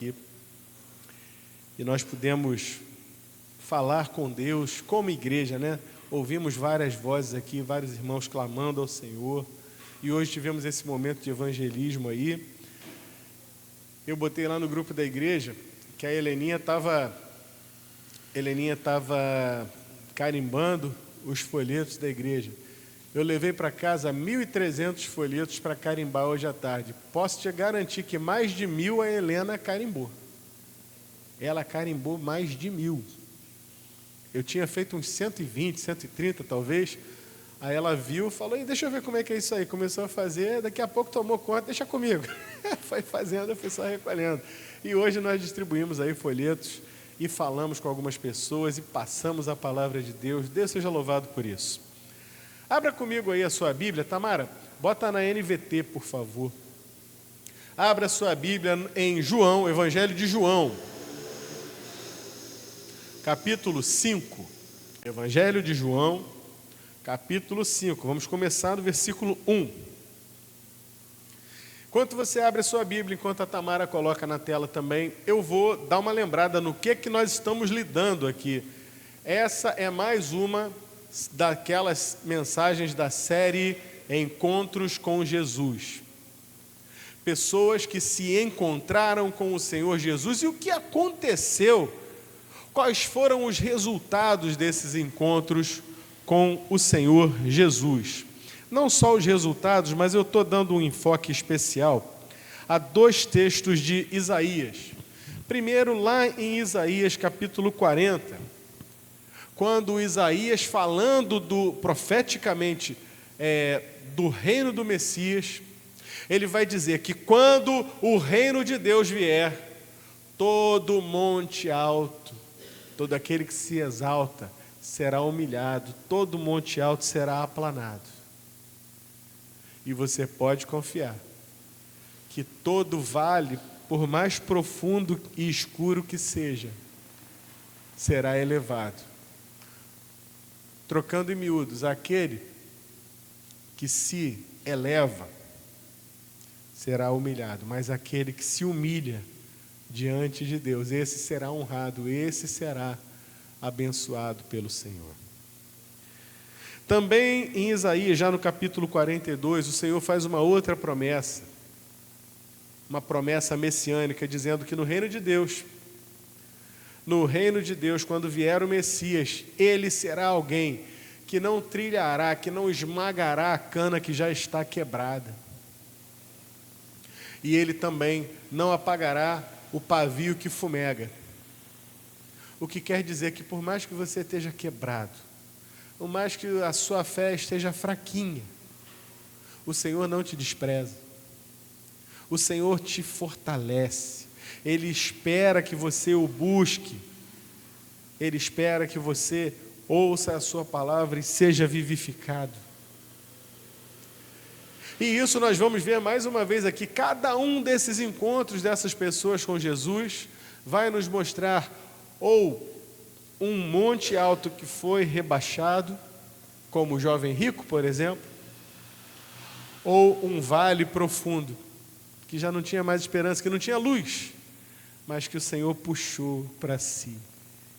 E nós pudemos falar com Deus como igreja, né? Ouvimos várias vozes aqui, vários irmãos clamando ao Senhor, e hoje tivemos esse momento de evangelismo aí. Eu botei lá no grupo da igreja que a Heleninha estava carimbando os folhetos da igreja. Eu levei para casa 1.300 folhetos para carimbar hoje à tarde. Posso te garantir que mais de 1.000 a Helena carimbou. Ela carimbou mais de 1.000. Eu tinha feito uns 120, 130 talvez. Aí ela viu, falou, deixa eu ver como é que é isso aí. Começou a fazer, daqui a pouco tomou conta, deixa comigo. Foi fazendo, eu fui só recolhendo. E hoje nós distribuímos aí folhetos e falamos com algumas pessoas e passamos a palavra de Deus. Deus seja louvado por isso. Abra comigo aí a sua Bíblia, Tamara, bota na NVT, por favor. Abra a sua Bíblia em João, Evangelho de João, capítulo 5. Evangelho de João, capítulo 5. Vamos começar no versículo 1. Enquanto você abre a sua Bíblia, enquanto a Tamara coloca na tela também, eu vou dar uma lembrada no que nós estamos lidando aqui. Essa é mais uma daquelas mensagens da série Encontros com Jesus. Pessoas que se encontraram com o Senhor Jesus. E o que aconteceu? Quais foram os resultados desses encontros com o Senhor Jesus? Não só os resultados, mas eu estou dando um enfoque especial a 2 textos de Isaías. Primeiro, lá em Isaías capítulo 40, quando Isaías, falando profeticamente do reino do Messias, ele vai dizer que quando o reino de Deus vier, todo monte alto, todo aquele que se exalta será humilhado, todo monte alto será aplanado. E você pode confiar que todo vale, por mais profundo e escuro que seja, será elevado. Trocando em miúdos, aquele que se eleva será humilhado, mas aquele que se humilha diante de Deus, esse será honrado, esse será abençoado pelo Senhor. Também em Isaías, já no capítulo 42, o Senhor faz uma outra promessa, uma promessa messiânica, dizendo que no reino de Deus, quando vier o Messias, ele será alguém que não trilhará, que não esmagará a cana que já está quebrada. E ele também não apagará o pavio que fumega. O que quer dizer que por mais que você esteja quebrado, por mais que a sua fé esteja fraquinha, o Senhor não te despreza. O Senhor te fortalece. Ele espera que você o busque. Ele espera que você ouça a sua palavra e seja vivificado. E isso nós vamos ver mais uma vez aqui. Cada um desses encontros dessas pessoas com Jesus vai nos mostrar ou um monte alto que foi rebaixado, como o jovem rico, por exemplo, ou um vale profundo, que já não tinha mais esperança, que não tinha luz, mas que o Senhor puxou para si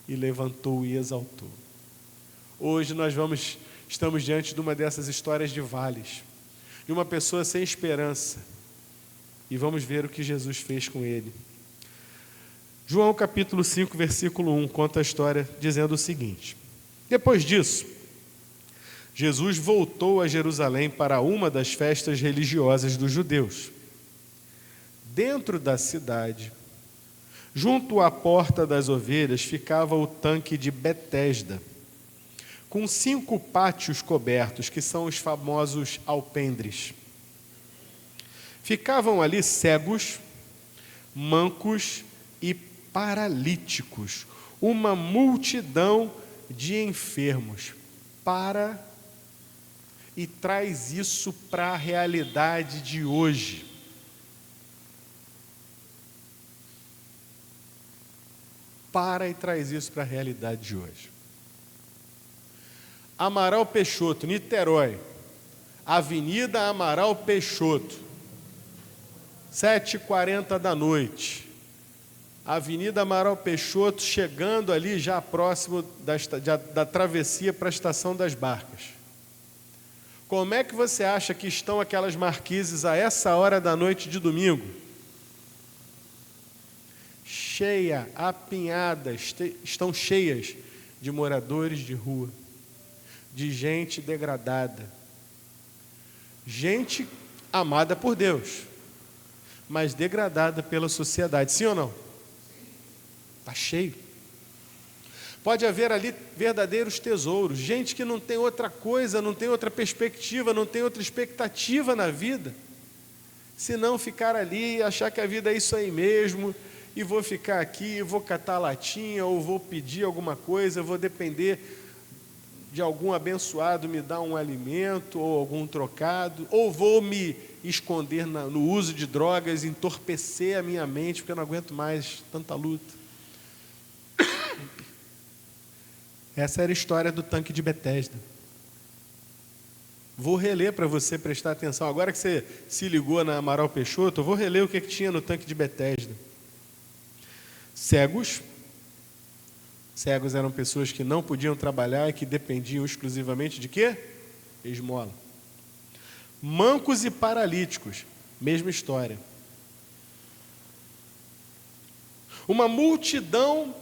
e levantou e exaltou. Hoje nós estamos diante de uma dessas histórias de vales, de uma pessoa sem esperança, e vamos ver o que Jesus fez com ele. João capítulo 5, versículo 1, conta a história dizendo o seguinte: depois disso, Jesus voltou a Jerusalém para uma das festas religiosas dos judeus. Dentro da cidade, junto à porta das ovelhas, ficava o tanque de Betesda, com 5 pátios cobertos, que são os famosos alpendres. Ficavam ali cegos, mancos e paralíticos, uma multidão de enfermos. Para e traz isso para a realidade de hoje. Para e traz isso para a realidade de hoje. Amaral Peixoto, Niterói, Avenida Amaral Peixoto, 7h40 da noite. Avenida Amaral Peixoto, chegando ali já próximo da travessia para a Estação das Barcas. Como é que você acha que estão aquelas marquises a essa hora da noite de domingo? Cheia, apinhadas, estão cheias de moradores de rua, de gente degradada, gente amada por Deus, mas degradada pela sociedade, sim ou não? Está cheio. Pode haver ali verdadeiros tesouros, gente que não tem outra coisa, não tem outra perspectiva, não tem outra expectativa na vida, senão ficar ali e achar que a vida é isso aí mesmo, e vou ficar aqui, vou catar latinha, ou vou pedir alguma coisa, vou depender de algum abençoado me dar um alimento, ou algum trocado, ou vou me esconder no uso de drogas, entorpecer a minha mente, porque eu não aguento mais tanta luta. Essa era a história do tanque de Betesda. Vou reler para você prestar atenção. Agora que você se ligou na Amaral Peixoto, eu vou reler o que tinha no tanque de Betesda. Cegos. Cegos eram pessoas que não podiam trabalhar e que dependiam exclusivamente de quê? Esmola. Mancos e paralíticos. Mesma história. Uma multidão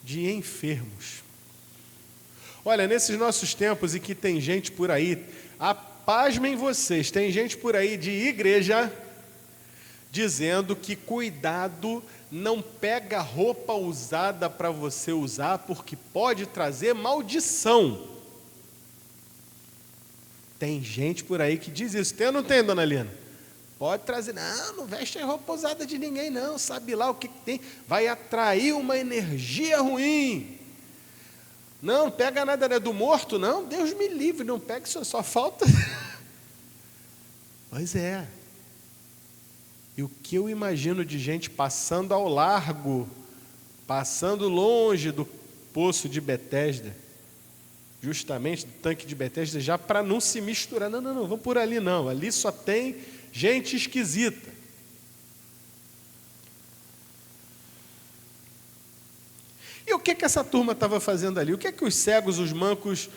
de enfermos. Olha, nesses nossos tempos em que tem gente por aí, pasmem vocês, tem gente por aí de igreja dizendo que cuidado, não pega roupa usada para você usar, porque pode trazer maldição. Tem gente por aí que diz isso. Tem ou não tem, dona Lina? Pode trazer, não veste roupa usada de ninguém não, sabe lá o que tem, vai atrair uma energia ruim. Não pega nada, né, do morto, não, Deus me livre, não pega, só falta. Pois é. E o que eu imagino de gente passando ao largo, passando longe do poço de Betesda, justamente do tanque de Betesda, já para não se misturar. Não, vamos por ali não, ali só tem gente esquisita. E o que essa turma estava fazendo ali? O que os cegos, os mancos,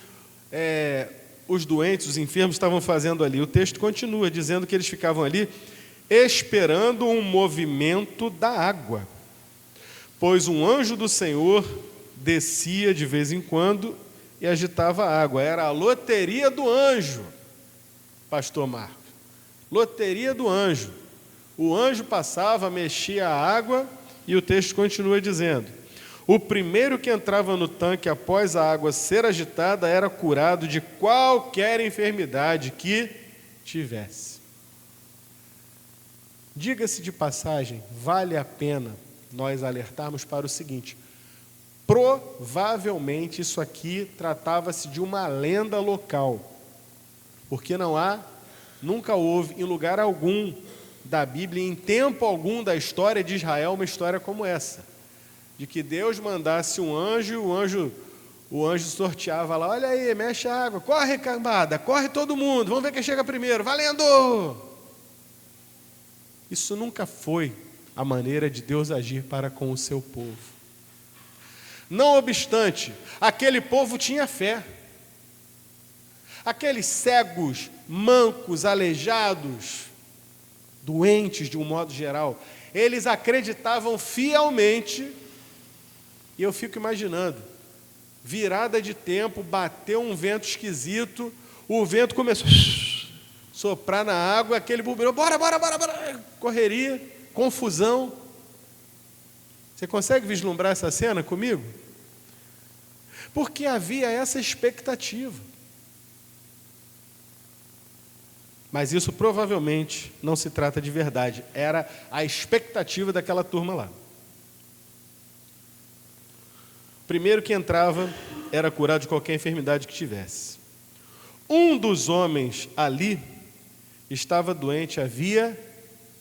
os doentes, os enfermos estavam fazendo ali? O texto continua dizendo que eles ficavam ali esperando um movimento da água, pois um anjo do Senhor descia de vez em quando e agitava a água. Era a loteria do anjo, pastor Marcos. Loteria do anjo. O anjo passava, mexia a água e o texto continua dizendo: o primeiro que entrava no tanque após a água ser agitada era curado de qualquer enfermidade que tivesse. Diga-se de passagem, vale a pena nós alertarmos para o seguinte: provavelmente isso aqui tratava-se de uma lenda local, porque nunca houve em lugar algum da Bíblia, em tempo algum da história de Israel, uma história como essa, de que Deus mandasse um anjo e o anjo sorteava lá, olha aí, mexe a água, corre cambada, corre todo mundo, vamos ver quem chega primeiro, valendo! Isso nunca foi a maneira de Deus agir para com o seu povo. Não obstante, aquele povo tinha fé. Aqueles cegos, mancos, aleijados, doentes de um modo geral, eles acreditavam fielmente. E eu fico imaginando, virada de tempo, bateu um vento esquisito, o vento começou a soprar na água, aquele burburinho, bora, correria, confusão. Você consegue vislumbrar essa cena comigo? Porque havia essa expectativa. Mas isso provavelmente não se trata de verdade, era a expectativa daquela turma lá. Primeiro que entrava era curado de qualquer enfermidade que tivesse. Um dos homens ali estava doente havia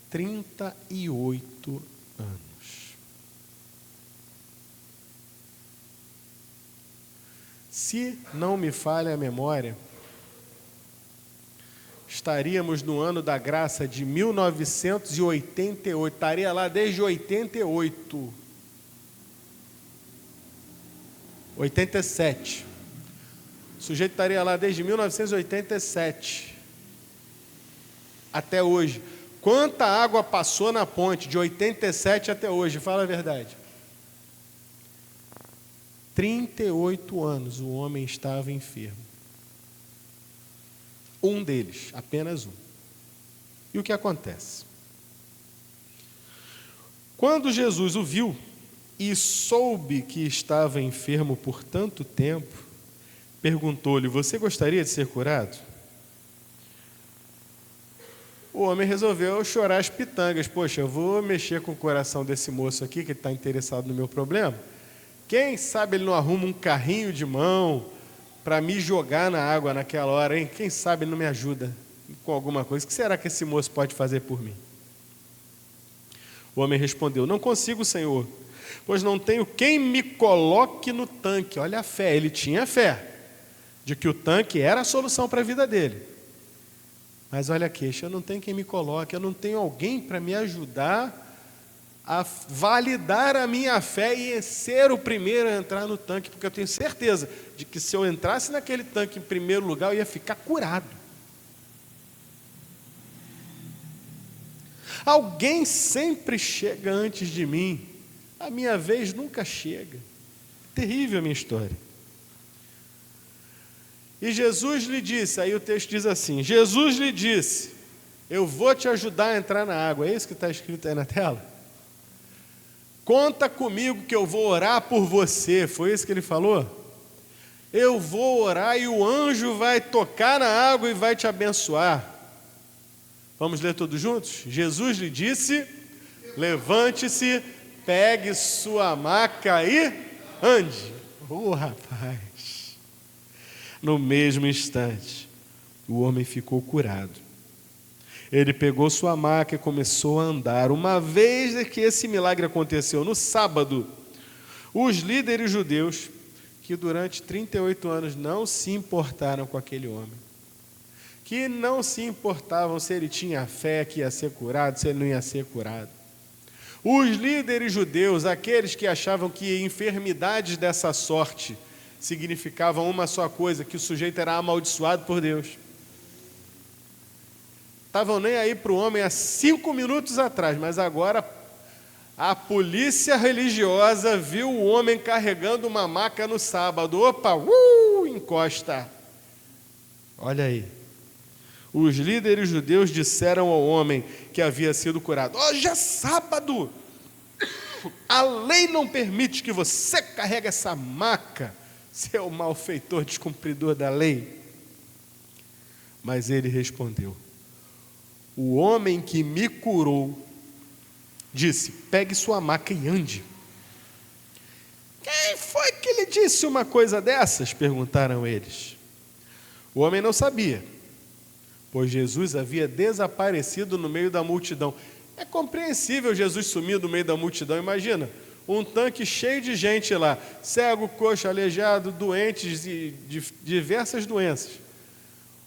38 anos. Se não me falha a memória, estaríamos no ano da graça de 1988, estaria lá desde 88. 87. O sujeito estaria lá desde 1987 até hoje. Quanta água passou na ponte de 87 até hoje? Fala a verdade. 38 anos o homem estava enfermo. Um deles, apenas um. E o que acontece? Quando Jesus o viu e soube que estava enfermo por tanto tempo, perguntou-lhe: você gostaria de ser curado? O homem resolveu chorar as pitangas. Poxa, eu vou mexer com o coração desse moço aqui, que está interessado no meu problema. Quem sabe ele não arruma um carrinho de mão para me jogar na água naquela hora, hein? Quem sabe ele não me ajuda com alguma coisa. O que será que esse moço pode fazer por mim? O homem respondeu: não consigo, Senhor, pois não tenho quem me coloque no tanque. Olha a fé, ele tinha fé de que o tanque era a solução para a vida dele. Mas olha a queixa, eu não tenho quem me coloque, eu não tenho alguém para me ajudar a validar a minha fé e ser o primeiro a entrar no tanque, porque eu tenho certeza de que se eu entrasse naquele tanque em primeiro lugar, eu ia ficar curado. Alguém sempre chega antes de mim, a minha vez nunca chega. Terrível a minha história. E Jesus lhe disse, aí o texto diz assim: Jesus lhe disse, eu vou te ajudar a entrar na água. É isso que está escrito aí na tela? Conta comigo que eu vou orar por você. Foi isso que ele falou? Eu vou orar e o anjo vai tocar na água e vai te abençoar. Vamos ler todos juntos? Jesus lhe disse: levante-se, pegue sua maca e ande. Rapaz! No mesmo instante, o homem ficou curado. Ele pegou sua maca e começou a andar. Uma vez que esse milagre aconteceu no sábado, os líderes judeus, que durante 38 anos não se importaram com aquele homem, que não se importavam se ele tinha fé que ia ser curado, se ele não ia ser curado. Os líderes judeus, aqueles que achavam que enfermidades dessa sorte significavam uma só coisa, que o sujeito era amaldiçoado por Deus, estavam nem aí para o homem há 5 minutos atrás, mas agora a polícia religiosa viu o homem carregando uma maca no sábado. Opa, encosta. Olha aí. Os líderes judeus disseram ao homem que havia sido curado: hoje é sábado, a lei não permite que você carregue essa maca, seu malfeitor descumpridor da lei. Mas ele respondeu: o homem que me curou disse: pegue sua maca e ande. Quem foi que lhe disse uma coisa dessas? Perguntaram eles. O homem não sabia, pois Jesus havia desaparecido no meio da multidão. É compreensível Jesus sumir no meio da multidão. Imagina, um tanque cheio de gente lá, cego, coxo, aleijado, doentes de diversas doenças.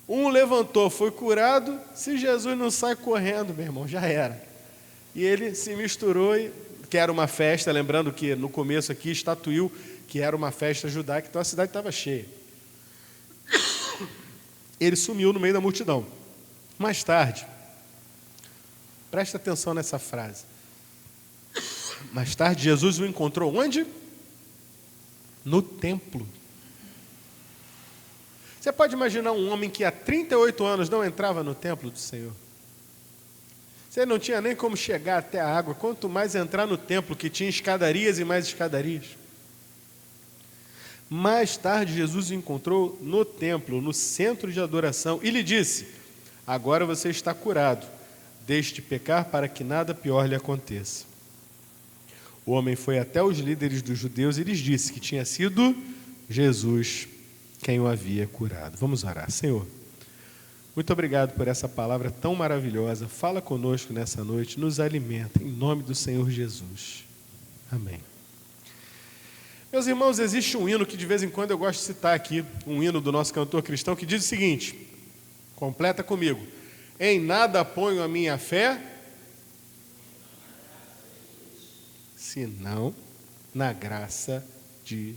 Um levantou, foi curado. Se Jesus não sai correndo, meu irmão, já era. E ele se misturou, que era uma festa, lembrando que no começo aqui estatuiu que era uma festa judaica, então a cidade estava cheia. Ele sumiu no meio da multidão. Mais tarde, presta atenção nessa frase. Mais tarde, Jesus o encontrou onde? No templo. Você pode imaginar um homem que há 38 anos não entrava no templo do Senhor? Você não tinha nem como chegar até a água, quanto mais entrar no templo, que tinha escadarias e mais escadarias. Mais tarde, Jesus o encontrou no templo, no centro de adoração, e lhe disse: agora você está curado, deixe de pecar para que nada pior lhe aconteça. O homem foi até os líderes dos judeus e lhes disse que tinha sido Jesus quem o havia curado. Vamos orar. Senhor, muito obrigado por essa palavra tão maravilhosa. Fala conosco nessa noite, nos alimenta, em nome do Senhor Jesus. Amém. Meus irmãos, existe um hino que de vez em quando eu gosto de citar aqui, um hino do nosso cantor cristão, que diz o seguinte, completa comigo: em nada ponho a minha fé, senão na graça de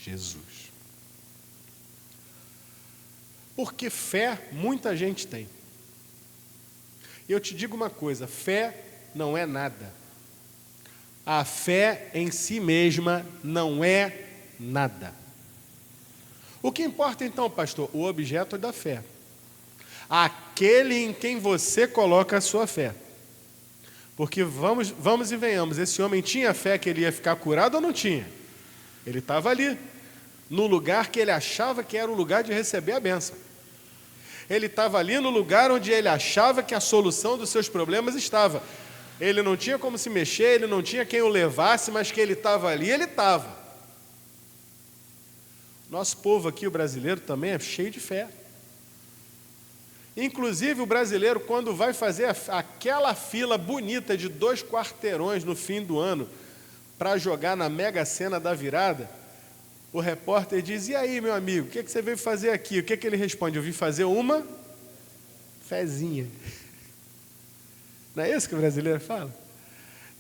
Jesus. Porque fé muita gente tem. E eu te digo uma coisa, fé não é nada. A fé em si mesma não é nada. O que importa então, pastor? O objeto da fé. Aquele em quem você coloca a sua fé. Porque vamos e venhamos, esse homem tinha fé que ele ia ficar curado ou não tinha? Ele estava ali, no lugar que ele achava que era o lugar de receber a bênção. Ele estava ali no lugar onde ele achava que a solução dos seus problemas estava. Ele não tinha como se mexer, ele não tinha quem o levasse, mas que ele estava ali, ele estava. Nosso povo aqui, o brasileiro, também é cheio de fé. Inclusive, o brasileiro, quando vai fazer aquela fila bonita de 2 quarteirões no fim do ano para jogar na Mega Sena da virada, o repórter diz, e aí, meu amigo, o que você veio fazer aqui? O que ele responde? Eu vim fazer uma fezinha. Não é isso que o brasileiro fala?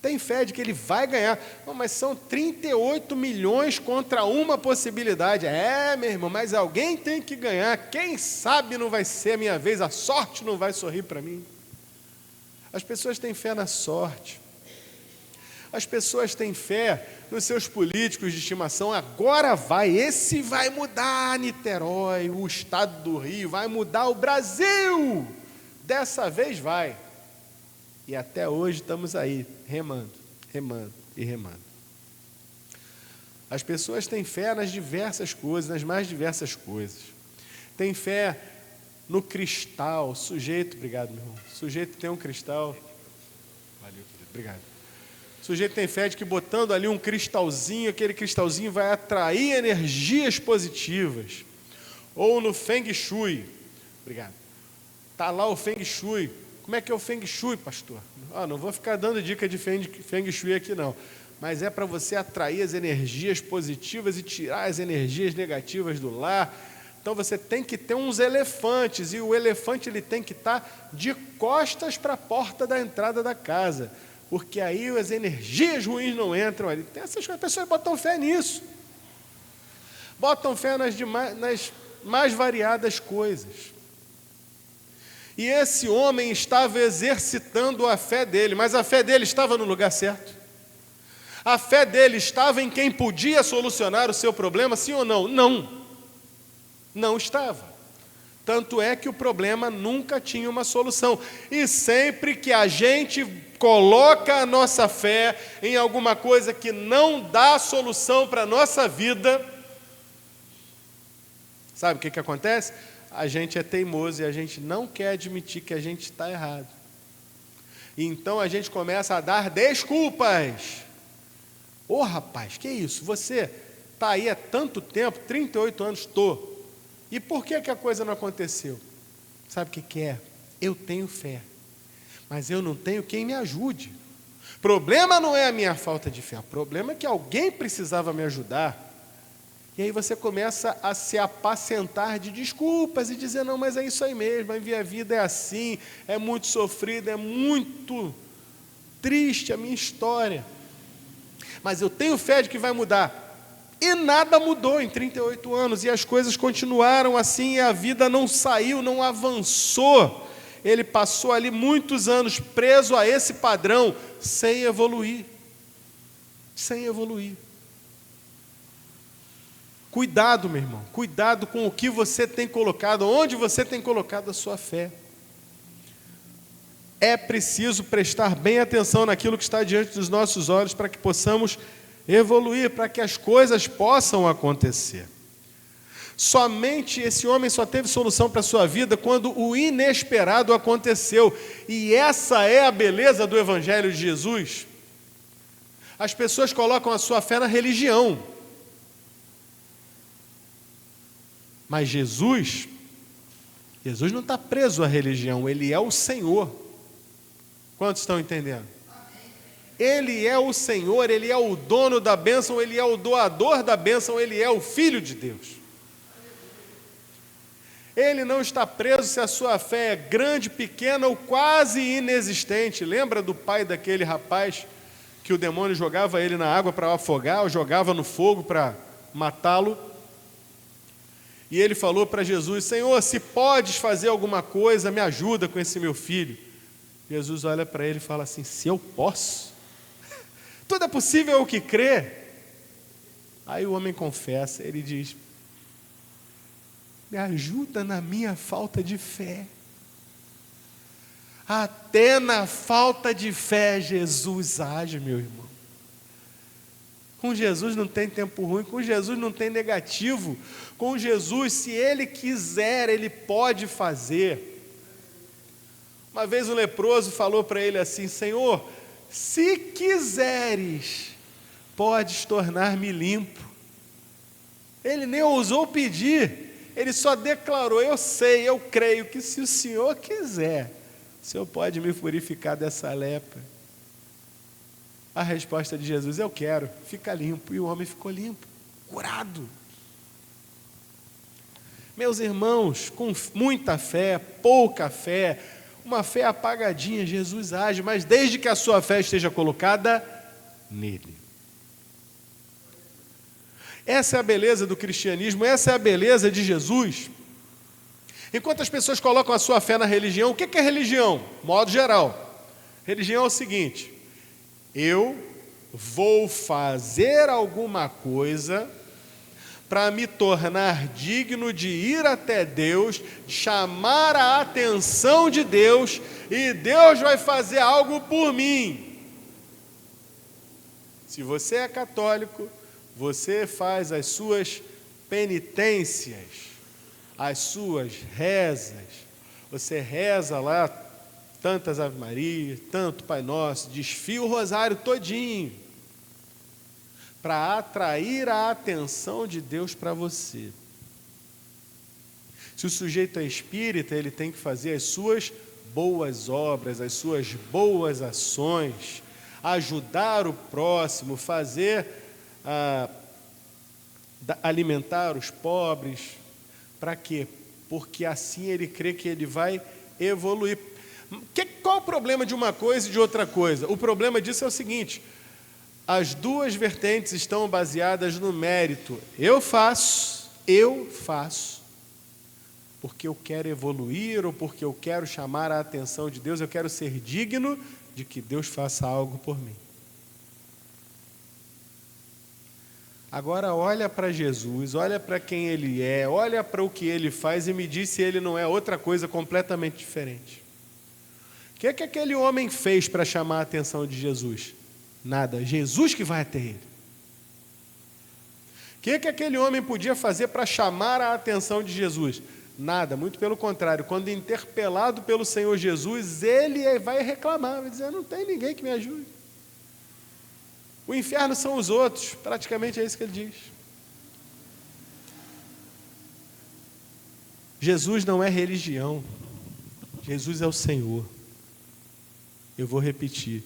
Tem fé de que ele vai ganhar. Não, mas são 38 milhões contra uma possibilidade. É, meu irmão, mas alguém tem que ganhar. Quem sabe não vai ser a minha vez, a sorte não vai sorrir para mim. As pessoas têm fé na sorte. As pessoas têm fé nos seus políticos de estimação. Agora esse vai mudar Niterói, o estado do Rio, vai mudar o Brasil. Dessa vez vai. E até hoje estamos aí, remando, remando e remando. As pessoas têm fé nas diversas coisas, nas mais diversas coisas. Tem fé no cristal, sujeito, obrigado, meu irmão. Sujeito tem um cristal. Valeu, querido, obrigado. O sujeito tem fé de que botando ali um cristalzinho, aquele cristalzinho vai atrair energias positivas. Ou no Feng Shui, obrigado. Está lá o Feng Shui. Como é que é o Feng Shui, pastor? Não vou ficar dando dica de Feng Shui aqui não, mas é para você atrair as energias positivas e tirar as energias negativas do lar. Então você tem que ter uns elefantes, e o elefante ele tem que estar de costas para a porta da entrada da casa, porque aí as energias ruins não entram ali. Tem essas pessoas botam fé nisso, botam fé nas mais variadas coisas. E esse homem estava exercitando a fé dele, mas a fé dele estava no lugar certo? A fé dele estava em quem podia solucionar o seu problema, sim ou não? Não, não estava. Tanto é que o problema nunca tinha uma solução. E sempre que a gente coloca a nossa fé em alguma coisa que não dá solução para a nossa vida, sabe o que acontece? A gente é teimoso e a gente não quer admitir que a gente está errado. E então a gente começa a dar desculpas. Ô rapaz, que isso? Você está aí há tanto tempo, 38 anos, estou. E por que a coisa não aconteceu? Sabe o que é? Eu tenho fé, mas eu não tenho quem me ajude. O problema não é a minha falta de fé, o problema é que alguém precisava me ajudar. E aí você começa a se apacentar de desculpas e dizer, não, mas é isso aí mesmo, a minha vida é assim, é muito sofrida, é muito triste a minha história. Mas eu tenho fé de que vai mudar. E nada mudou em 38 anos, e as coisas continuaram assim, e a vida não saiu, não avançou. Ele passou ali muitos anos preso a esse padrão, sem evoluir. Sem evoluir. Cuidado, meu irmão, cuidado com o que você tem colocado, onde você tem colocado a sua fé. É preciso prestar bem atenção naquilo que está diante dos nossos olhos para que possamos evoluir, para que as coisas possam acontecer. Somente esse homem só teve solução para a sua vida quando o inesperado aconteceu. E essa é a beleza do Evangelho de Jesus. As pessoas colocam a sua fé na religião. Mas Jesus não está preso à religião, Ele é o Senhor. Quantos estão entendendo? Ele é o Senhor, Ele é o dono da bênção, Ele é o doador da bênção, Ele é o Filho de Deus. Ele não está preso se a sua fé é grande, pequena ou quase inexistente. Lembra do pai daquele rapaz que o demônio jogava ele na água para afogar, ou jogava no fogo para matá-lo. E ele falou para Jesus: Senhor, se podes fazer alguma coisa, me ajuda com esse meu filho. Jesus olha para ele e fala assim: se eu posso? Tudo é possível ao que crê. Aí o homem confessa, ele diz: me ajuda na minha falta de fé. Até na falta de fé Jesus age, meu irmão. Com Jesus não tem tempo ruim, com Jesus não tem negativo. Com Jesus, se Ele quiser, Ele pode fazer. Uma vez um leproso falou para ele assim: Senhor, se quiseres, podes tornar-me limpo. Ele nem ousou pedir, ele só declarou: eu sei, eu creio que se o Senhor quiser, o Senhor pode me purificar dessa lepra. A resposta de Jesus: eu quero, fica limpo. E o homem ficou limpo, curado. Meus irmãos, com muita fé, pouca fé, uma fé apagadinha, Jesus age, mas desde que a sua fé esteja colocada nele. Essa é a beleza do cristianismo, essa é a beleza de Jesus. Enquanto as pessoas colocam a sua fé na religião, o que é religião? Modo geral, religião é o seguinte: eu vou fazer alguma coisa para me tornar digno de ir até Deus, chamar a atenção de Deus, e Deus vai fazer algo por mim. Se você é católico, você faz as suas penitências, as suas rezas. Você reza lá tantas Ave Maria, tanto Pai Nosso, desfia o rosário todinho, para atrair a atenção de Deus para você. Se o sujeito é espírita, ele tem que fazer as suas boas obras, as suas boas ações, ajudar o próximo, fazer, alimentar os pobres. Para quê? Porque assim ele crê que ele vai evoluir. Qual o problema de uma coisa e de outra coisa? O problema disso é o seguinte: as duas vertentes estão baseadas no mérito. Eu faço, porque eu quero evoluir, ou porque eu quero chamar a atenção de Deus, eu quero ser digno de que Deus faça algo por mim. Agora olha para Jesus, olha para quem Ele é, olha para o que Ele faz e me diz se Ele não é outra coisa completamente diferente. O que aquele homem fez para chamar a atenção de Jesus? Nada, Jesus que vai até ele. O que aquele homem podia fazer para chamar a atenção de Jesus? Nada, muito pelo contrário. Quando interpelado pelo Senhor Jesus, ele vai reclamar, vai dizer: não tem ninguém que me ajude. O inferno são os outros, praticamente é isso que ele diz. Jesus não é religião, Jesus é o Senhor. Eu vou repetir: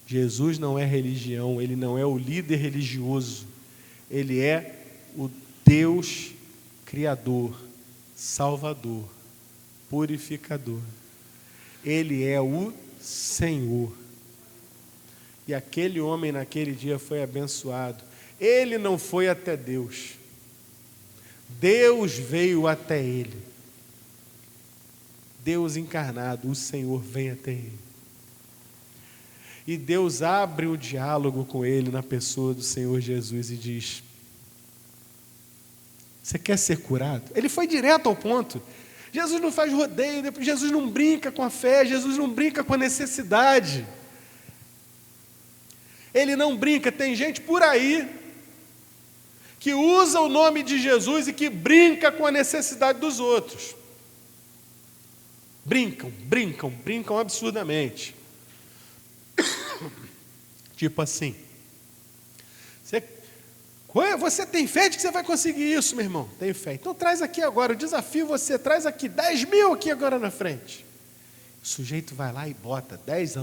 Jesus não é religião, Ele não é o líder religioso, Ele é o Deus Criador, Salvador, Purificador. Ele é o Senhor. E aquele homem naquele dia foi abençoado. Ele não foi até Deus, Deus veio até ele. Deus encarnado, o Senhor, vem até ele. E Deus abre o diálogo com ele na pessoa do Senhor Jesus e diz: você quer ser curado? Ele foi direto ao ponto. Jesus não faz rodeio, Jesus não brinca com a fé, Jesus não brinca com a necessidade. Ele não brinca. Tem gente por aí que usa o nome de Jesus e que brinca com a necessidade dos outros. Brincam absurdamente. Tipo assim: você tem fé de que você vai conseguir isso, meu irmão? Tenho fé. Então traz aqui agora, eu desafio você, traz aqui 10 mil aqui agora na frente. O sujeito vai lá e bota 10.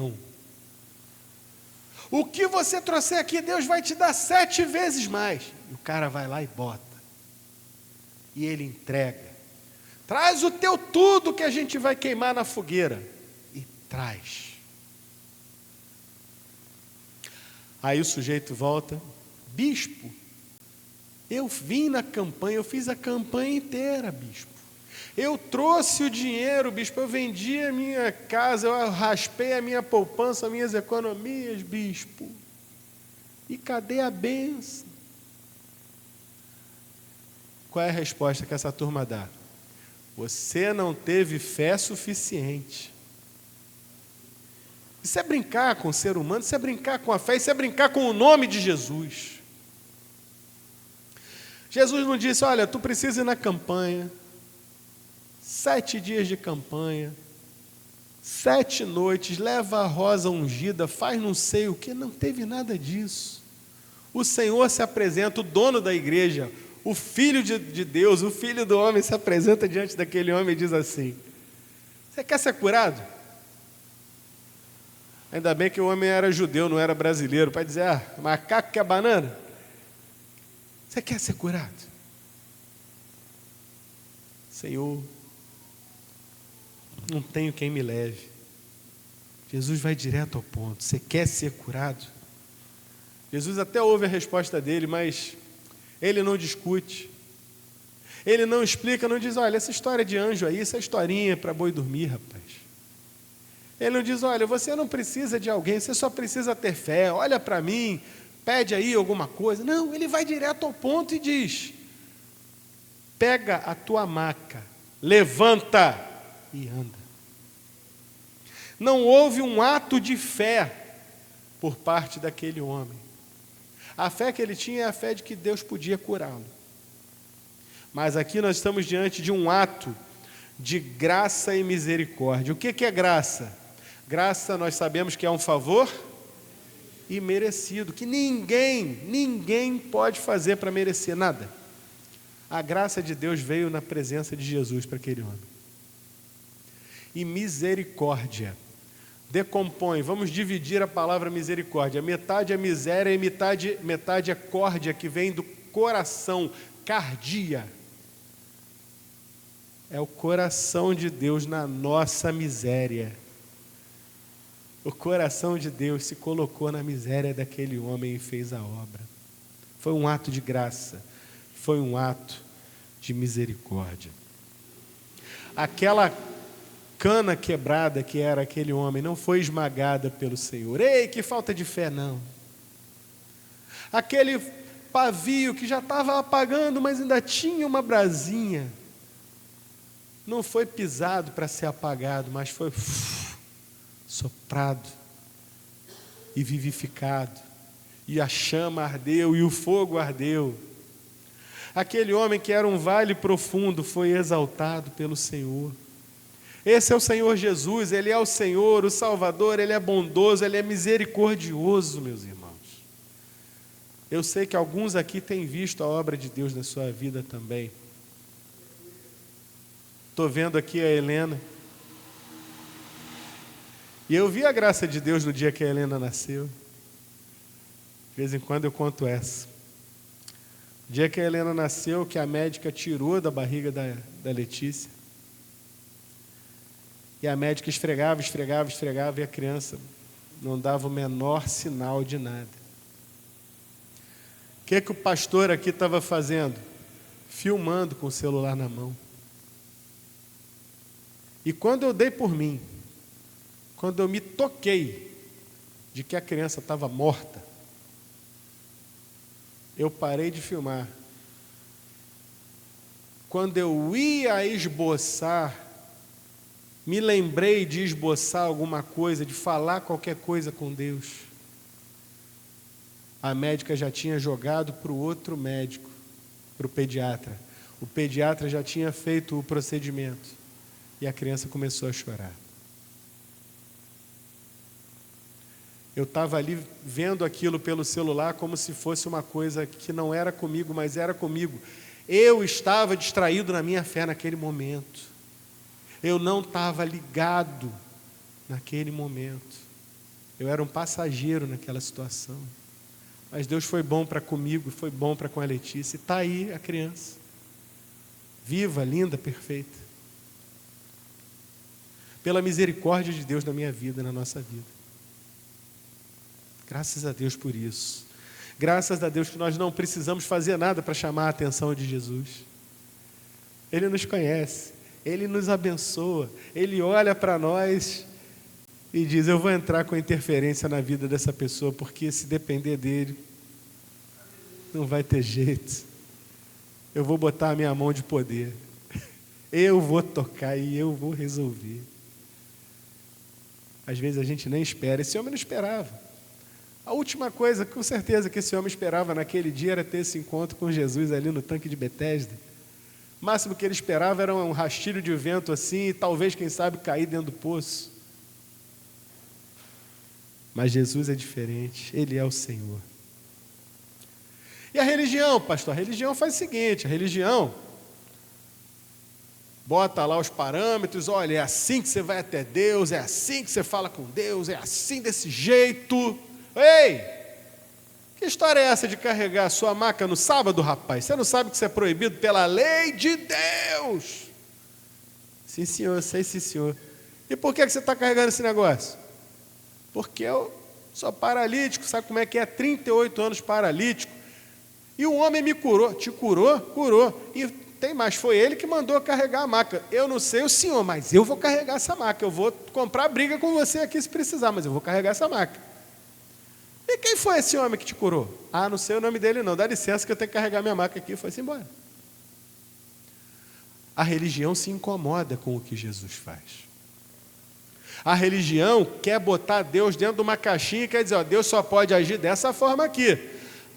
O que você trouxer aqui, Deus vai te dar 7 vezes mais. E o cara vai lá e bota. E ele entrega. Traz o teu tudo que a gente vai queimar na fogueira. E traz. Aí o sujeito volta: bispo, Eu vim na campanha, eu fiz a campanha inteira, bispo. Eu trouxe o dinheiro, bispo, eu vendi a minha casa, eu raspei a minha poupança, as minhas economias, bispo. E cadê a bênção? Qual é a resposta que essa turma dá? Você não teve fé suficiente. Isso é brincar com o ser humano, isso é brincar com a fé, isso é brincar com o nome de Jesus. Jesus não disse, olha, tu precisa ir na campanha, 7 dias de campanha, 7 noites, leva a rosa ungida, faz não sei o que, não teve nada disso. O Senhor se apresenta, o dono da igreja, o Filho de Deus, o Filho do homem se apresenta diante daquele homem e diz assim, você quer ser curado? Ainda bem que o homem era judeu, não era brasileiro, para dizer, macaco quer banana? Você quer ser curado? Senhor, não tenho quem me leve. Jesus vai direto ao ponto. Você quer ser curado? Jesus até ouve a resposta dele, mas ele não discute. Ele não explica, não diz, olha, essa história de anjo aí, essa historinha para boi dormir, rapaz. Ele não diz, olha, você não precisa de alguém, você só precisa ter fé, olha para mim, pede aí alguma coisa. Não, ele vai direto ao ponto e diz, pega a tua maca, levanta e anda. Não houve um ato de fé por parte daquele homem. A fé que ele tinha é a fé de que Deus podia curá-lo. Mas aqui nós estamos diante de um ato de graça e misericórdia. O que é graça? Graça nós sabemos que é um favor imerecido, que ninguém pode fazer para merecer nada. A graça de Deus veio na presença de Jesus para aquele homem. E misericórdia decompõe, vamos dividir a palavra misericórdia. Metade é miséria e metade é córdia, que vem do coração, cardia. É o coração de Deus na nossa miséria. O coração de Deus se colocou na miséria daquele homem e fez a obra. Foi um ato de graça, foi um ato de misericórdia. Aquela cana quebrada que era aquele homem não foi esmagada pelo Senhor. Ei, que falta de fé, não. Aquele pavio que já estava apagando, mas ainda tinha uma brasinha, não foi pisado para ser apagado, mas foi soprado e vivificado, e a chama ardeu e o fogo ardeu. Aquele homem que era um vale profundo foi exaltado pelo Senhor. Esse é o Senhor Jesus, Ele é o Senhor, o Salvador, Ele é bondoso, Ele é misericordioso, meus irmãos. Eu sei que alguns aqui têm visto a obra de Deus na sua vida também. Estou vendo aqui a Helena. E eu vi a graça de Deus no dia que a Helena nasceu. De vez em quando eu conto essa. O dia que a Helena nasceu, que a médica tirou da barriga da Letícia. E a médica esfregava e a criança não dava o menor sinal de nada. O que o pastor aqui estava fazendo? Filmando com o celular na mão. E quando eu dei por mim, quando eu me toquei de que a criança estava morta, eu parei de filmar. Quando eu ia esboçar, me lembrei de esboçar alguma coisa, de falar qualquer coisa com Deus. A médica já tinha jogado para o outro médico, para o pediatra. O pediatra já tinha feito o procedimento. E a criança começou a chorar. Eu estava ali vendo aquilo pelo celular como se fosse uma coisa que não era comigo, mas era comigo. Eu estava distraído na minha fé naquele momento. Eu não estava ligado naquele momento. Eu era um passageiro naquela situação. Mas Deus foi bom para comigo, foi bom para com a Letícia. E está aí a criança. Viva, linda, perfeita. Pela misericórdia de Deus na minha vida, na nossa vida. Graças a Deus por isso. Graças a Deus que nós não precisamos fazer nada para chamar a atenção de Jesus. Ele nos conhece, Ele nos abençoa, Ele olha para nós e diz: eu vou entrar com interferência na vida dessa pessoa, porque se depender dele, não vai ter jeito. Eu vou botar a minha mão de poder. Eu vou tocar e eu vou resolver. Às vezes a gente nem espera. Esse homem não esperava. A última coisa, com certeza, que esse homem esperava naquele dia era ter esse encontro com Jesus ali no tanque de Betesda. O máximo que ele esperava era um rastilho de vento assim, e talvez, quem sabe, cair dentro do poço. Mas Jesus é diferente, Ele é o Senhor. E a religião, pastor? A religião faz o seguinte: a religião bota lá os parâmetros, olha, é assim que você vai até Deus, é assim que você fala com Deus, é assim, desse jeito. Ei, que história é essa de carregar a sua maca no sábado, rapaz? Você não sabe que isso é proibido pela lei de Deus? Sim, senhor, sei, sim, senhor. E por que você está carregando esse negócio? Porque eu sou paralítico, sabe como é que é? 38 anos paralítico. E o homem me curou. Te curou? Curou. E tem mais, foi ele que mandou carregar a maca. Eu não sei o senhor, mas eu vou carregar essa maca. Eu vou comprar briga com você aqui se precisar, mas eu vou carregar essa maca. E quem foi esse homem que te curou? Ah, não sei o nome dele não. Dá licença que eu tenho que carregar minha maca aqui. Foi-se embora. A religião se incomoda com o que Jesus faz. A religião quer botar Deus dentro de uma caixinha e quer dizer: ó, Deus só pode agir dessa forma aqui.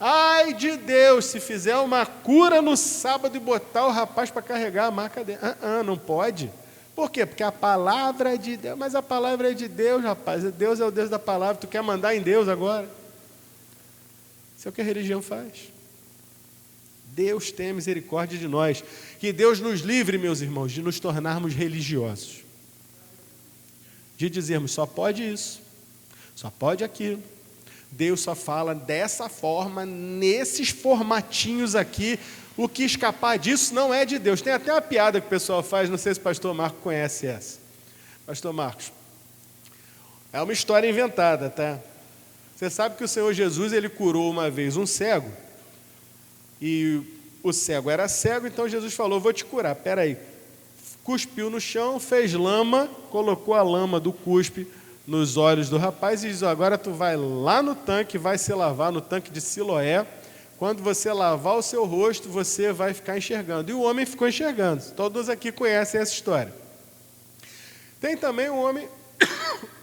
Ai de Deus, se fizer uma cura no sábado e botar o rapaz para carregar a maca dele. Não pode. Por quê? Porque a palavra é de Deus. Mas a palavra é de Deus, rapaz. Deus é o Deus da palavra. Tu quer mandar em Deus agora? Isso é o que a religião faz. Deus tem misericórdia de nós. Que Deus nos livre, meus irmãos, de nos tornarmos religiosos. De dizermos: só pode isso, só pode aquilo. Deus só fala dessa forma, nesses formatinhos aqui. O que escapar disso não é de Deus. Tem até uma piada que o pessoal faz, não sei se o pastor Marcos conhece essa. Pastor Marcos, é uma história inventada, tá? Você sabe que o Senhor Jesus, Ele curou uma vez um cego, e o cego era cego, então Jesus falou: vou te curar, peraí. Cuspiu no chão, fez lama, colocou a lama do cuspe nos olhos do rapaz e diz: agora tu vai lá no tanque, vai se lavar no tanque de Siloé. Quando você lavar o seu rosto, você vai ficar enxergando. E o homem ficou enxergando. Todos aqui conhecem essa história. Tem também um homem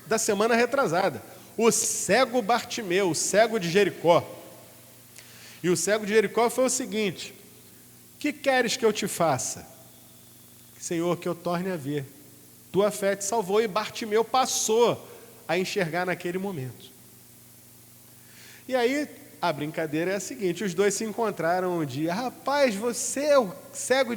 da semana retrasada, o cego Bartimeu, o cego de Jericó. E o cego de Jericó foi o seguinte: que queres que eu te faça? Senhor, que eu torne a ver. Tua fé te salvou. E Bartimeu passou a enxergar naquele momento. E aí, a brincadeira é a seguinte: os dois se encontraram um dia. Rapaz, você é o cego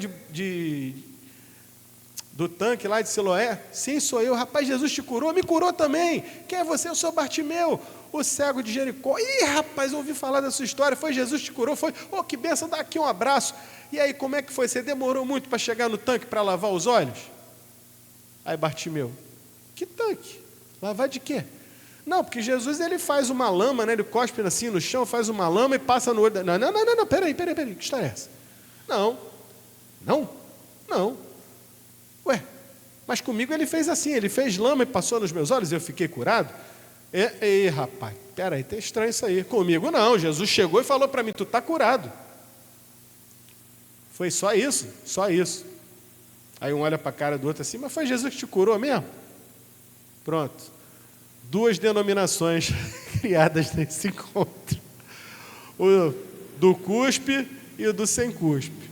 do tanque lá de Siloé? Sim, sou eu. Rapaz, Jesus te curou? Me curou também. Quem é você? Eu sou Bartimeu, o cego de Jericó. Ih, rapaz, eu ouvi falar da sua história. Foi Jesus que te curou? Foi. Oh, que bênção, dá aqui um abraço. E aí, como é que foi? Você demorou muito para chegar no tanque para lavar os olhos? Aí Bartimeu: que tanque? Lavar de quê? Não, porque Jesus, ele faz uma lama, né? Ele cospe assim no chão, faz uma lama e passa no olho. Não, peraí, que história é essa? Não. Ué, mas comigo ele fez assim, ele fez lama e passou nos meus olhos e eu fiquei curado? Ei, rapaz, peraí, tá estranho isso aí. Comigo não, Jesus chegou e falou para mim: tu está curado. Foi só isso. Aí um olha para a cara do outro assim: mas foi Jesus que te curou mesmo? Pronto. Duas denominações criadas nesse encontro: o do cuspe e o do sem cuspe.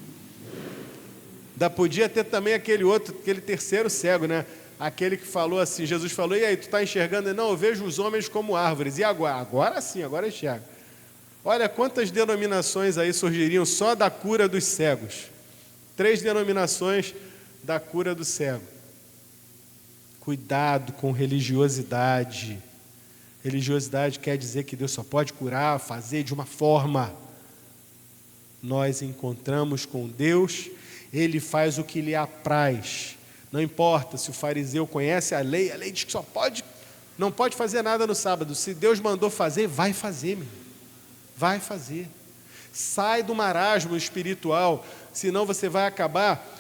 Ainda podia ter também aquele terceiro cego, né? Aquele que falou assim, Jesus falou: e aí, tu está enxergando? Não, eu vejo os homens como árvores. E agora? Agora sim, agora enxerga. Olha quantas denominações aí surgiriam só da cura dos cegos. 3 denominações da cura do cego. Cuidado com religiosidade. Religiosidade quer dizer que Deus só pode curar, fazer de uma forma. Nós encontramos com Deus, Ele faz o que lhe apraz. Não importa se o fariseu conhece a lei diz que não pode fazer nada no sábado. Se Deus mandou fazer, vai fazer, meu. Vai fazer. Sai do marasmo espiritual, senão você vai acabar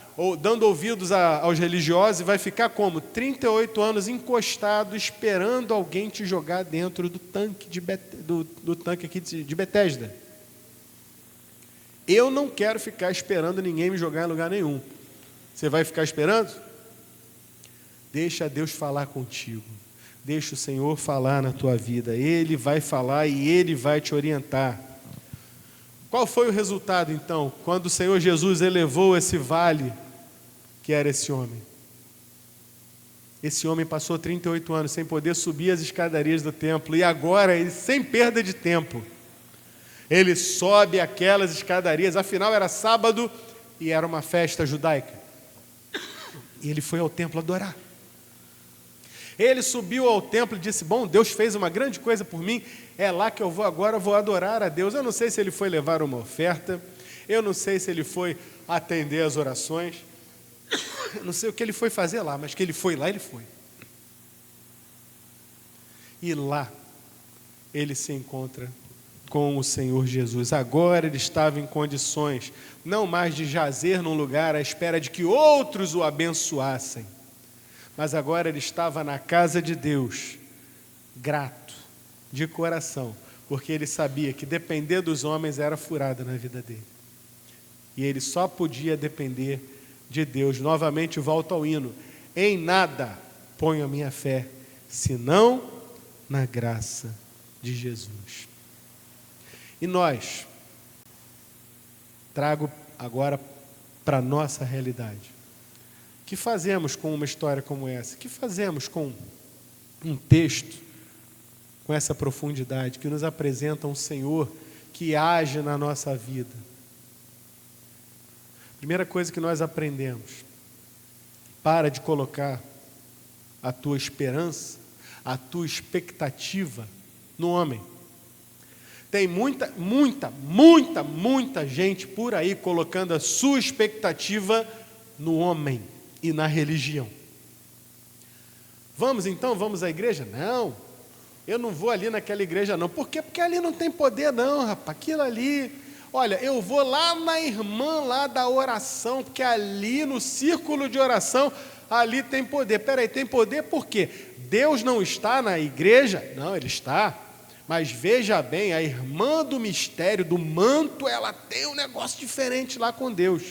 dando ouvidos aos religiosos e vai ficar como? 38 anos encostado, esperando alguém te jogar dentro do tanque, do tanque aqui de Betesda. Eu não quero ficar esperando ninguém me jogar em lugar nenhum. Você vai ficar esperando? Deixa Deus falar contigo. Deixa o Senhor falar na tua vida. Ele vai falar e Ele vai te orientar. Qual foi o resultado, então, quando o Senhor Jesus elevou esse vale, que era esse homem? Esse homem passou 38 anos sem poder subir as escadarias do templo, e agora, ele, sem perda de tempo, ele sobe aquelas escadarias. Afinal, era sábado e era uma festa judaica. E ele foi ao templo adorar. Ele subiu ao templo e disse: bom, Deus fez uma grande coisa por mim, é lá que eu vou agora, vou adorar a Deus. Eu não sei se ele foi levar uma oferta, eu não sei se ele foi atender as orações, eu não sei o que ele foi fazer lá, mas que ele foi lá, ele foi. E lá ele se encontra com o Senhor Jesus. Agora ele estava em condições não mais de jazer num lugar à espera de que outros o abençoassem, mas agora ele estava na casa de Deus, grato, de coração, porque ele sabia que depender dos homens era furada na vida dele. E ele só podia depender de Deus. Novamente volta ao hino: em nada ponho a minha fé, senão na graça de Jesus. E nós, trago agora para a nossa realidade. O que fazemos com uma história como essa? O que fazemos com um texto com essa profundidade, que nos apresenta um Senhor que age na nossa vida? Primeira coisa que nós aprendemos: para de colocar a tua esperança, a tua expectativa no homem. Tem muita gente por aí colocando a sua expectativa no homem e na religião. Vamos à igreja? Não, eu não vou ali naquela igreja não. Por quê? Porque ali não tem poder não, rapaz. Aquilo ali, olha, eu vou lá na irmã lá da oração, porque ali no círculo de oração, ali tem poder. Peraí, tem poder por quê? Deus não está na igreja? Não, Ele está. Mas veja bem, a irmã do mistério, do manto, ela tem um negócio diferente lá com Deus.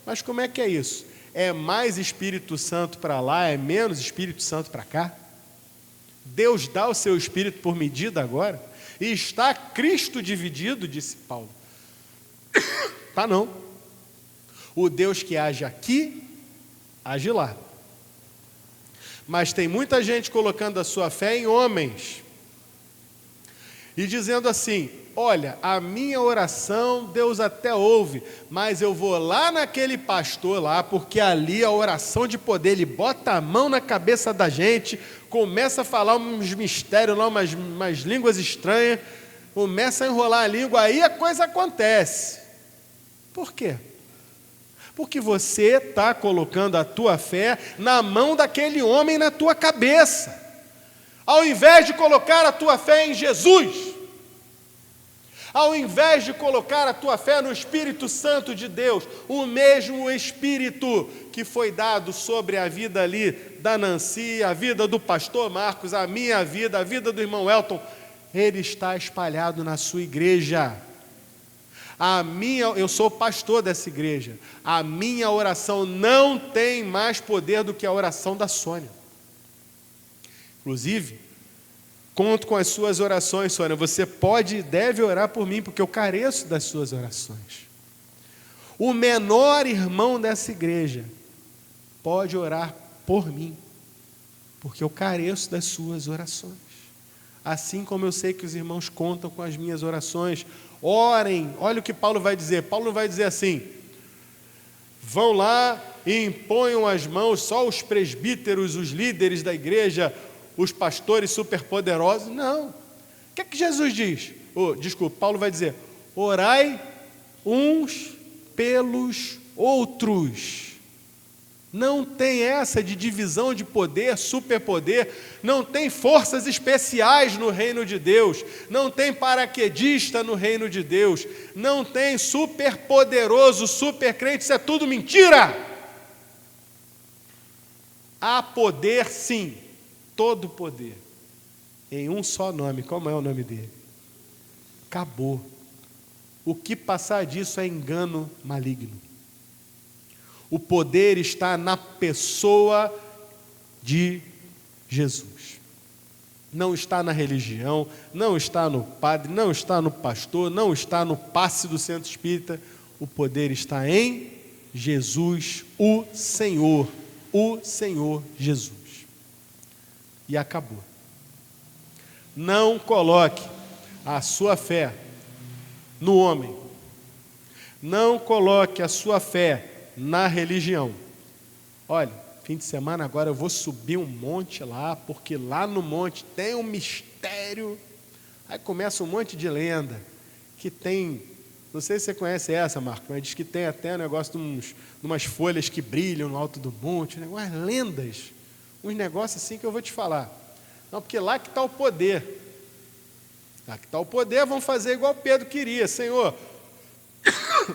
Mas como é que é isso? É mais Espírito Santo para lá, é menos Espírito Santo para cá? Deus dá o seu Espírito por medida agora? E está Cristo dividido, disse Paulo. Tá não. O Deus que age aqui, age lá. Mas tem muita gente colocando a sua fé em homens e dizendo assim: olha, a minha oração Deus até ouve, mas eu vou lá naquele pastor lá, porque ali a oração de poder, ele bota a mão na cabeça da gente, começa a falar uns mistérios lá, umas línguas estranhas, começa a enrolar a língua, aí a coisa acontece. Por quê? Porque você está colocando a tua fé na mão daquele homem na tua cabeça, ao invés de colocar a tua fé em Jesus, ao invés de colocar a tua fé no Espírito Santo de Deus, o mesmo Espírito que foi dado sobre a vida ali da Nancy, a vida do pastor Marcos, a minha vida, a vida do irmão Elton, ele está espalhado na sua igreja. Eu sou pastor dessa igreja, a minha oração não tem mais poder do que a oração da Sônia. Inclusive, conto com as suas orações, Sônia. Você pode e deve orar por mim, porque eu careço das suas orações. O menor irmão dessa igreja pode orar por mim, porque eu careço das suas orações. Assim como eu sei que os irmãos contam com as minhas orações. Orem. Olha o que Paulo vai dizer. Paulo vai dizer assim: vão lá e imponham as mãos, só os presbíteros, os líderes da igreja, os pastores superpoderosos. Não. O que é que Jesus diz? Paulo vai dizer: orai uns pelos outros. Não tem essa de divisão de poder, superpoder, não tem forças especiais no reino de Deus, não tem paraquedista no reino de Deus, não tem superpoderoso, supercrente, isso é tudo mentira. Há poder sim, todo poder, em um só nome. Como é o nome dele? Acabou. O que passar disso é engano maligno. O poder está na pessoa de Jesus. Não está na religião, não está no padre, não está no pastor, não está no passe do centro espírita. O poder está em Jesus, o Senhor Jesus. E acabou. Não coloque a sua fé no homem. Não coloque a sua fé na religião. Olha, fim de semana agora eu vou subir um monte lá, porque lá no monte tem um mistério. Aí começa um monte de lenda, que tem, não sei se você conhece essa, Marco, mas diz que tem até um negócio de umas folhas que brilham no alto do monte, umas lendas, uns negócios assim que eu vou te falar. Não, porque lá que está o poder. Lá que está o poder, vamos fazer igual Pedro queria. Senhor,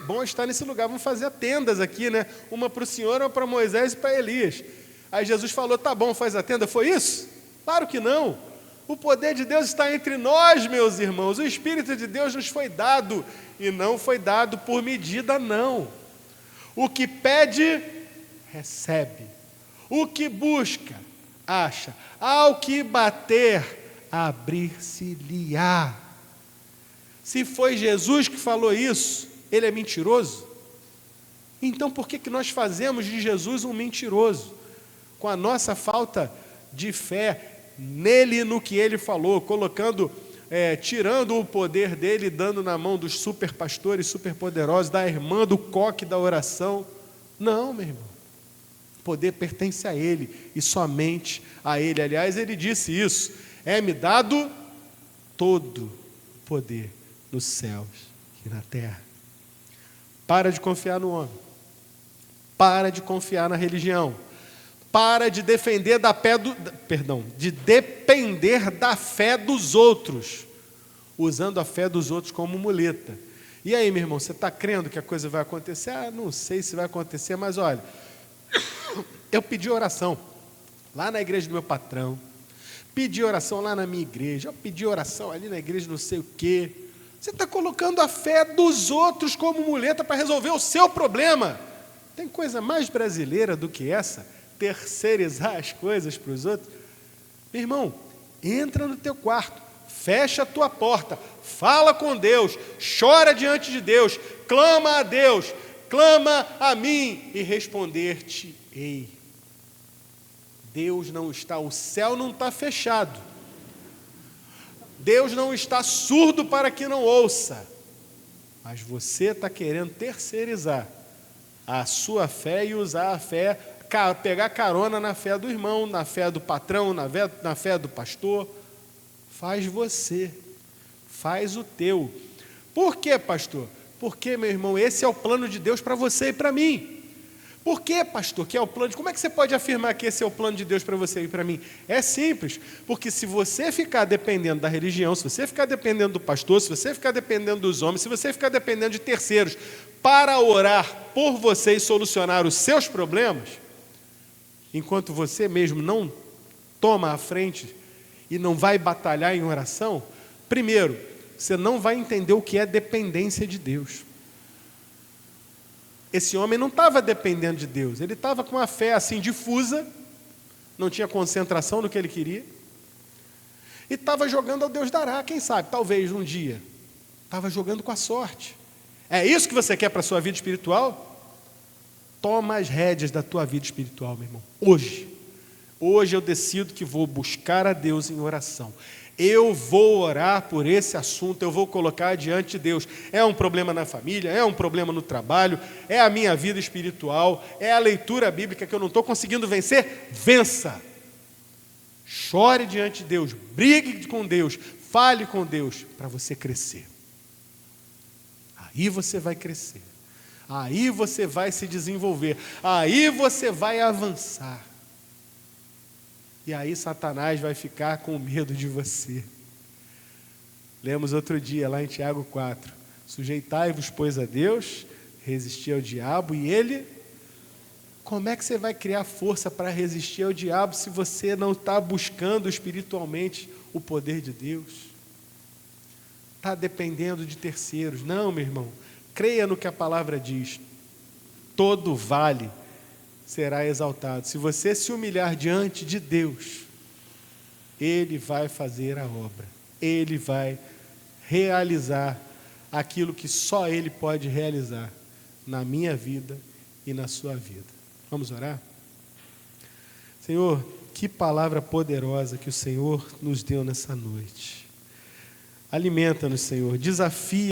bom estar nesse lugar, vamos fazer tendas aqui, né? Uma para o Senhor, uma para Moisés e para Elias. Aí Jesus falou, tá bom, faz a tenda, foi isso? Claro que não. O poder de Deus está entre nós, meus irmãos. O Espírito de Deus nos foi dado, e não foi dado por medida, não. O que pede, recebe. O que busca, acha. Ao que bater, abrir-se-lhe-á. Se foi Jesus que falou isso, ele é mentiroso? Então por que nós fazemos de Jesus um mentiroso? Com a nossa falta de fé nele, no que ele falou, colocando, tirando o poder dele, dando na mão dos super pastores, super poderosos, da irmã do coque da oração. Não, meu irmão. O poder pertence a ele e somente a ele. Aliás, ele disse isso: é-me dado todo o poder nos céus e na terra. Para de confiar no homem. Para de confiar na religião. Para de defender de depender da fé dos outros, usando a fé dos outros como muleta. E aí, meu irmão, você está crendo que a coisa vai acontecer? Ah, não sei se vai acontecer, mas olha, eu pedi oração lá na igreja do meu patrão, pedi oração lá na minha igreja, eu pedi oração ali na igreja não sei o quê. Você está colocando a fé dos outros como muleta para resolver o seu problema. Tem coisa mais brasileira do que essa? Terceirizar as coisas para os outros? Meu irmão, entra no teu quarto, fecha a tua porta, fala com Deus, chora diante de Deus, clama a Deus, clama a mim e responder-te-ei. Deus não está, o céu não está fechado. Deus não está surdo para que não ouça, mas você está querendo terceirizar a sua fé e usar a fé, pegar carona na fé do irmão, na fé do patrão, na fé do pastor. Faz você, faz o teu. Por quê, pastor? Porque, meu irmão, esse é o plano de Deus para você e para mim. Por que, pastor, que é o plano? Como é que você pode afirmar que esse é o plano de Deus para você e para mim? É simples, porque se você ficar dependendo da religião, se você ficar dependendo do pastor, se você ficar dependendo dos homens, se você ficar dependendo de terceiros para orar por você e solucionar os seus problemas, enquanto você mesmo não toma a frente e não vai batalhar em oração, primeiro, você não vai entender o que é dependência de Deus. Esse homem não estava dependendo de Deus, ele estava com uma fé assim difusa, não tinha concentração no que ele queria, e estava jogando ao Deus dará, quem sabe, talvez um dia, estava jogando com a sorte. É isso que você quer para a sua vida espiritual? Toma as rédeas da tua vida espiritual, meu irmão, hoje eu decido que vou buscar a Deus em oração. Eu vou orar por esse assunto, eu vou colocar diante de Deus. É um problema na família, é um problema no trabalho, é a minha vida espiritual, é a leitura bíblica que eu não estou conseguindo vencer. Vença! Chore diante de Deus, brigue com Deus, fale com Deus para você crescer. Aí você vai crescer. Aí você vai se desenvolver, aí você vai avançar. E aí Satanás vai ficar com medo de você. Lemos outro dia lá em Tiago 4, sujeitai-vos, pois, a Deus, resisti ao diabo e ele... Como é que você vai criar força para resistir ao diabo se você não está buscando espiritualmente o poder de Deus? Está dependendo de terceiros. Não, meu irmão, creia no que a palavra diz. Todo vale será exaltado. Se você se humilhar diante de Deus, Ele vai fazer a obra. Ele vai realizar aquilo que só Ele pode realizar na minha vida e na sua vida. Vamos orar? Senhor, que palavra poderosa que o Senhor nos deu nessa noite. Alimenta-nos, Senhor, desafia